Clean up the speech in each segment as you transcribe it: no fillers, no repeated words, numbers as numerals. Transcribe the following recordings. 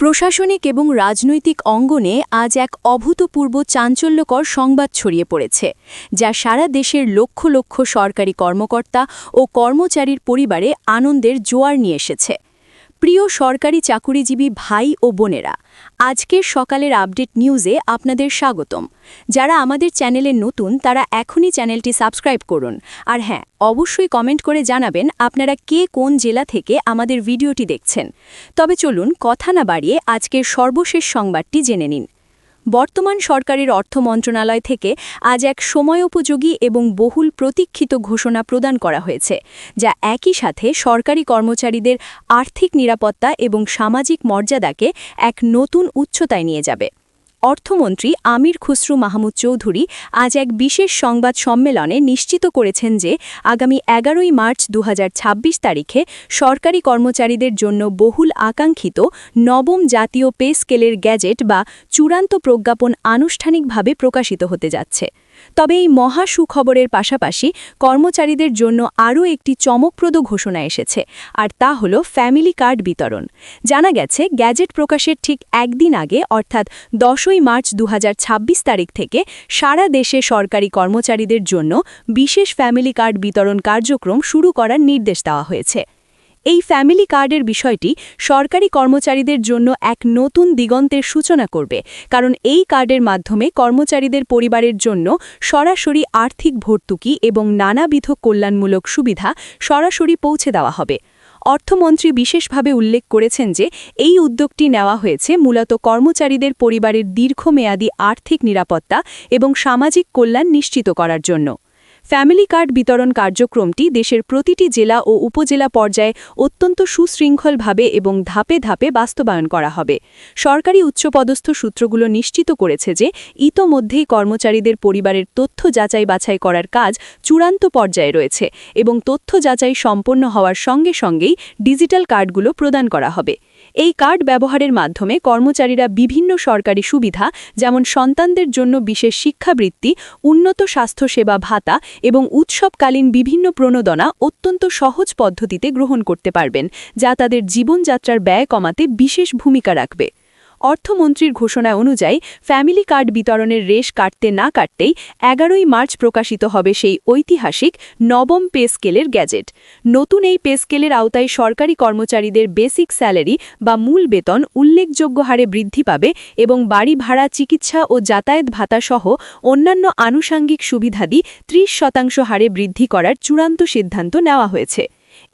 প্রশাসনিক এবং রাজনৈতিক অঙ্গনে আজ এক অভূতপূর্ব চাঞ্চল্যকর সংবাদ ছড়িয়ে পড়েছে, যা সারা দেশের লক্ষ লক্ষ সরকারি কর্মকর্তা ও কর্মচারীর পরিবারে আনন্দের জোয়ার নিয়ে এসেছে। প্রিয় সরকারি চাকুরিজীবী ভাই ও বোনেরা, আজকের সকালের আপডেট নিউজে আপনাদের স্বাগতম। যারা আমাদের চ্যানেলে নতুন তারা এখনই চ্যানেলটি সাবস্ক্রাইব করুন, আর হ্যাঁ, অবশ্যই কমেন্ট করে জানাবেন আপনারা কে কোন জেলা থেকে আমাদের ভিডিওটি দেখছেন। তবে চলুন কথা না বাড়িয়ে আজকের সর্বশেষ সংবাদটি জেনে নিন। বর্তমান সরকারের অর্থ মন্ত্রণালয় থেকে আজ এক সময়োপযোগী এবং বহুল প্রতীক্ষিত ঘোষণা প্রদান করা হয়েছে, যা একই সাথে সরকারি কর্মচারীদের আর্থিক নিরাপত্তা এবং সামাজিক মর্যাদাকে এক নতুন উচ্চতায় নিয়ে যাবে। অর্থমন্ত্রী আমির খুসরু মাহমুদ চৌধুরী আজ এক বিশেষ সংবাদ সম্মেলনে নিশ্চিত করেছেন যে আগামী ১১ মার্চ ২০২৬ তারিখে সরকারি কর্মচারীদের জন্য বহুল আকাঙ্ক্ষিত নবম জাতীয় পে স্কেলের গ্যাজেট বা চূড়ান্ত প্রজ্ঞাপন আনুষ্ঠানিকভাবে প্রকাশিত হতে যাচ্ছে। তবে এই মহা সুখবরের পাশাপাশি কর্মচারীদের জন্য আরও একটি চমকপ্রদ ঘোষণা এসেছে, আর তা হল ফ্যামিলি কার্ড বিতরণ। জানা গেছে, গ্যাজেট প্রকাশের ঠিক একদিন আগে অর্থাৎ ১০ মার্চ ২০২৬ তারিখ থেকে সারা দেশে সরকারি কর্মচারীদের জন্য বিশেষ ফ্যামিলি কার্ড বিতরণ কার্যক্রম শুরু করার নির্দেশ দেওয়া হয়েছে। এই ফ্যামিলি কার্ডের বিষয়টি সরকারি কর্মচারীদের জন্য এক নতুন দিগন্তের সূচনা করবে, কারণ এই কার্ডের মাধ্যমে কর্মচারীদের পরিবারের জন্য সরাসরি আর্থিক ভর্তুকি এবং নানাবিধ কল্যাণমূলক সুবিধা সরাসরি পৌঁছে দেওয়া হবে। অর্থমন্ত্রী বিশেষভাবে উল্লেখ করেছেন যে এই উদ্যোগটি নেওয়া হয়েছে মূলত কর্মচারীদের পরিবারের দীর্ঘমেয়াদী আর্থিক নিরাপত্তা এবং সামাজিক কল্যাণ নিশ্চিত করার জন্য। ফ্যামিলি কার্ড বিতরণ কার্যক্রমটি দেশের প্রতিটি জেলা ও উপজেলা পর্যায়ে অত্যন্ত সুশৃঙ্খলভাবে এবং ধাপে ধাপে বাস্তবায়ন করা হবে। সরকারি উচ্চপদস্থ সূত্রগুলো নিশ্চিত করেছে যে ইতোমধ্যেই কর্মচারীদের পরিবারের তথ্য যাচাই বাছাই করার কাজ চূড়ান্ত পর্যায়ে রয়েছে এবং তথ্য যাচাই সম্পন্ন হওয়ার সঙ্গে সঙ্গেই ডিজিটাল কার্ডগুলো প্রদান করা হবে। এই কার্ড ব্যবহারের মাধ্যমে কর্মচারীরা বিভিন্ন সরকারি সুবিধা, যেমন সন্তানদের জন্য বিশেষ শিক্ষাবৃত্তি, উন্নত স্বাস্থ্যসেবা ভাতা এবং উৎসবকালীন বিভিন্ন প্রণোদনা অত্যন্ত সহজ পদ্ধতিতে গ্রহণ করতে পারবেন, যা তাদের জীবনযাত্রার ব্যয় কমাতে বিশেষ ভূমিকা রাখবে। অর্থমন্ত্রীর ঘোষণা অনুযায়ী ফ্যামিলি কার্ড বিতরণের রেশ কাটতে না কাটতেই ১১ মার্চ প্রকাশিত হবে সেই ঐতিহাসিক নবম পে স্কেলের গ্যাজেট। নতুন এই পে স্কেলের আওতায় সরকারি কর্মচারীদের বেসিক স্যালারি বা মূল বেতন উল্লেখযোগ্য হারে বৃদ্ধি পাবে এবং বাড়ি ভাড়া, চিকিৎসা ও যাতায়াত ভাতা সহ অন্যান্য আনুষাঙ্গিক সুবিধাদি ৩০% হারে বৃদ্ধি করার চূড়ান্ত সিদ্ধান্ত নেওয়া হয়েছে।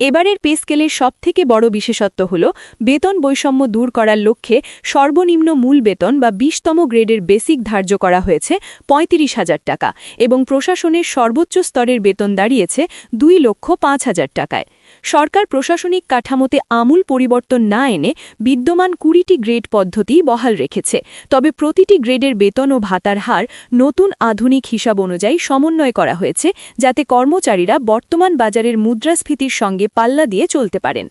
এবারের পে স্কেলের সবথেকে বড় বিশেষত্ব হল বেতন বৈষম্য দূর করার লক্ষ্যে সর্বনিম্ন মূল বেতন বা ২০তম গ্রেডের বেসিক ধার্য করা হয়েছে ৩৫,০০০ টাকা এবং প্রশাসনের সর্বোচ্চ স্তরের বেতন দাঁড়িয়েছে ২,৫০,০০০ টাকায়। সরকার প্রশাসনিক কাঠামোতে আমূল পরিবর্তন না এনে বিদ্যমান ২০টি গ্রেড পদ্ধতি বহাল রেখেছে, তবে প্রতিটি গ্রেডের বেতন ও ভাতার হার নতুন আধুনিক হিসাব অনুযায়ী সমন্বয় করা হয়েছে, যাতে কর্মচারীরা বর্তমান বাজারের মুদ্রাস্ফীতির সঙ্গে পাল্লা দিয়ে চলতে পারেন।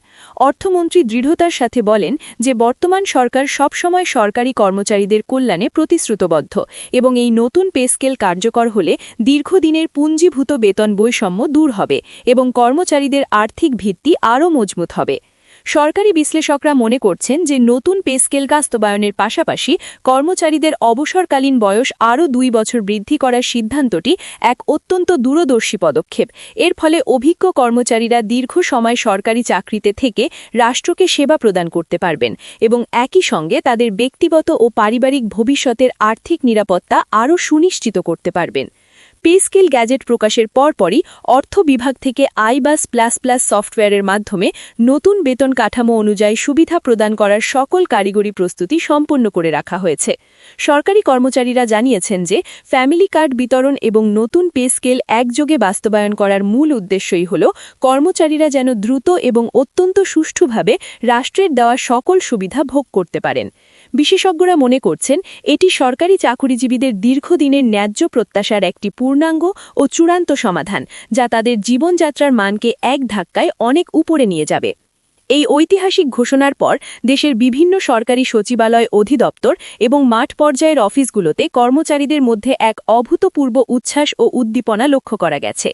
অর্থমন্ত্রী দৃঢ়তার সাথে বলেন যে বর্তমান সরকার সবসময় সরকারি কর্মচারীদের কল্যাণে প্রতিশ্রুতবদ্ধ এবং এই নতুন পে স্কেল কার্যকর হলে দীর্ঘদিনের পুঞ্জীভূত বেতন বৈষম্য দূর হবে এবং কর্মচারীদের আর্থিক ভিত্তি আরও মজবুত হবে। সরকারি বিশ্লেষকরা মনে করছেন যে নতুন পে স্কেল বাস্তবায়নের পাশাপাশি কর্মচারীদের অবসরকালীন বয়স আরও ২ বছর বৃদ্ধি করার সিদ্ধান্তটি এক অত্যন্ত দূরদর্শী পদক্ষেপ। এর ফলে অভিজ্ঞ কর্মচারীরা দীর্ঘ সময় সরকারি চাকরিতে থেকে রাষ্ট্রকে সেবা প্রদান করতে পারবেন এবং একই সঙ্গে তাদের ব্যক্তিগত ও পারিবারিক ভবিষ্যতের আর্থিক নিরাপত্তা আরও সুনিশ্চিত করতে পারবেন। পে স্কেল গ্যাজেট প্রকাশের পরপরই অর্থ বিভাগ থেকে আইবাস প্লাস প্লাস সফটওয়্যারের মাধ্যমে নতুন বেতন কাঠামো অনুযায়ী সুবিধা প্রদান করার সকল কারিগরি প্রস্তুতি সম্পন্ন করে রাখা হয়েছে। সরকারি কর্মচারীরা জানিয়েছেন যে ফ্যামিলি কার্ড বিতরণ এবং নতুন পে স্কেল একযোগে বাস্তবায়ন করার মূল উদ্দেশ্যই হল কর্মচারীরা যেন দ্রুত এবং অত্যন্ত সুষ্ঠুভাবে রাষ্ট্রের দেওয়া সকল সুবিধা ভোগ করতে পারেন। বিশেষজ্ঞরা মনে করছেন এটি সরকারি চাকুরিজীবীদের দীর্ঘদিনের ন্যায্য প্রত্যাশার একটি পূর্ণাঙ্গ ও চূড়ান্ত সমাধান, যা তাদের জীবনযাত্রার মানকে এক ধাক্কায় অনেক উপরে নিয়ে যাবে। এই ঐতিহাসিক ঘোষণার পর দেশের বিভিন্ন সরকারি সচিবালয় অধিদপ্তর এবং মাঠ পর্যায়ের অফিসগুলোতে কর্মচারীদের মধ্যে এক অভূতপূর্ব উচ্ছ্বাস ও উদ্দীপনা লক্ষ্য করা গেছে।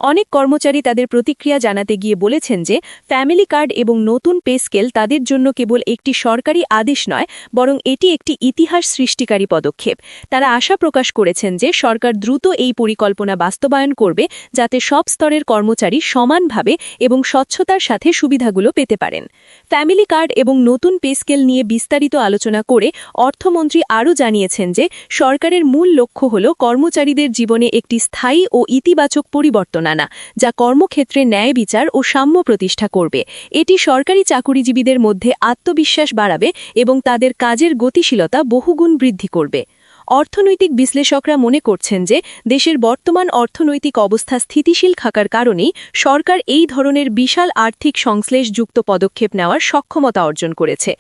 অনেক কর্মচারী তাদের প্রতিক্রিয়া জানাতে গিয়ে বলেছেন যে ফ্যামিলি কার্ড এবং নতুন পে স্কেল তাদের জন্য কেবল একটি সরকারি আদেশ নয়, বরং এটি একটি ইতিহাস সৃষ্টিকারী পদক্ষেপ। তারা আশা প্রকাশ করেছেন যে সরকার দ্রুত এই পরিকল্পনা বাস্তবায়ন করবে, যাতে সব স্তরের কর্মচারী সমানভাবে এবং স্বচ্ছতার সাথে সুবিধাগুলো পেতে পারেন। ফ্যামিলি কার্ড এবং নতুন পে স্কেল নিয়ে বিস্তারিত আলোচনা করে অর্থমন্ত্রী আরও জানিয়েছেন যে সরকারের মূল লক্ষ্য হল কর্মচারীদের জীবনে একটি স্থায়ী ও ইতিবাচক পরিবর্তন আনা, যা কর্মক্ষেত্রে ন্যায় বিচার ও সাম্য প্রতিষ্ঠা করবে। এটি সরকারি চাকুরিজীবীদের মধ্যে আত্মবিশ্বাস বাড়াবে এবং তাদের কাজের গতিশীলতা বহুগুণ বৃদ্ধি করবে। অর্থনৈতিক বিশ্লেষকরা মনে করছেন যে দেশের বর্তমান অর্থনৈতিক অবস্থা স্থিতিশীল থাকার কারণেই সরকার এই ধরনের বিশাল আর্থিক সংশ্লেষযুক্ত পদক্ষেপ নেওয়ার সক্ষমতা অর্জন করেছে।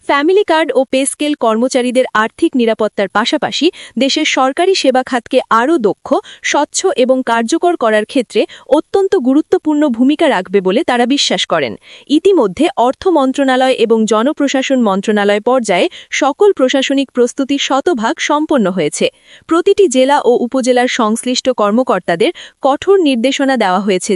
ফ্যামিলি কার্ড ও পে স্কেল কর্মচারীদের আর্থিক নিরাপত্তার পাশাপাশি দেশের সরকারি সেবা খাতকে আরও দক্ষ, স্বচ্ছ এবং কার্যকর করার ক্ষেত্রে অত্যন্ত গুরুত্বপূর্ণ ভূমিকা রাখবে বলে তারা বিশ্বাস করেন। ইতিমধ্যে অর্থ মন্ত্রণালয় এবং জনপ্রশাসন মন্ত্রণালয় পর্যায়ে সকল প্রশাসনিক প্রস্তুতি শতভাগ সম্পন্ন হয়েছে। প্রতিটি জেলা ও উপজেলার সংশ্লিষ্ট কর্মকর্তাদের কঠোর নির্দেশনা দেওয়া হয়েছে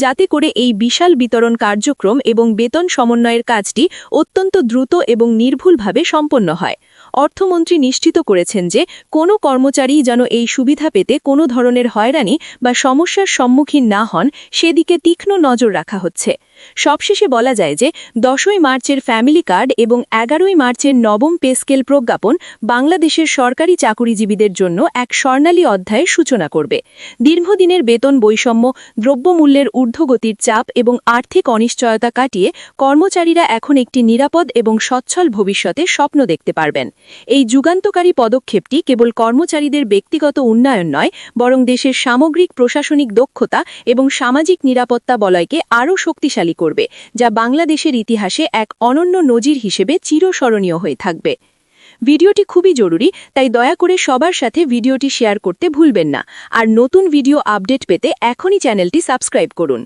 যাতে করে এই বিশাল বিতরণ কার্যক্রম এবং বেতন সমন্বয়ের কাজটি অত্যন্ত দ্রুত এবং নির্ভুলভাবে সম্পন্ন হয়। অর্থমন্ত্রী নিশ্চিত করেছেন যে কোনো কর্মচারী যেন এই সুবিধা পেতে কোনো ধরনের হয়রানি বা সমস্যার সম্মুখীন না হন, সেদিকে তীক্ষ্ণ নজর রাখা হচ্ছে। সবশেষে বলা যায় যে 10ই মার্চের ফ্যামিলি কার্ড এবং 11ই মার্চের নবম পে স্কেল প্রজ্ঞাপন বাংলাদেশের সরকারি চাকুরিজীবীদের জন্য এক স্বর্ণালী অধ্যায়ের সূচনা করবে। দীর্ঘদিনের বেতন বৈষম্য, দ্রব্যমূল্যের ঊর্ধ্বগতির চাপ এবং আর্থিক অনিশ্চয়তা কাটিয়ে কর্মচারীরা এখন একটি নিরাপদ এবং সচ্ছল ভবিষ্যতে স্বপ্ন দেখতে পারবেন। এই যুগান্তকারী পদক্ষেপটি কেবল কর্মচারীদের ব্যক্তিগত উন্নয়ন নয়, বরং দেশের সামগ্রিক প্রশাসনিক দক্ষতা এবং সামাজিক নিরাপত্তা বলয়কে আরও শক্তিশালী করবে, যা বাংলাদেশের ইতিহাসে এক অনন্য নজির হিসেবে চিরস্মরণীয় হয়ে থাকবে। ভিডিওটি খুবই জরুরি, তাই দয়া করে সবার সাথে ভিডিওটি শেয়ার করতে ভুলবেন না। আর নতুন ভিডিও আপডেট পেতে এখনই চ্যানেলটি সাবস্ক্রাইব করুন।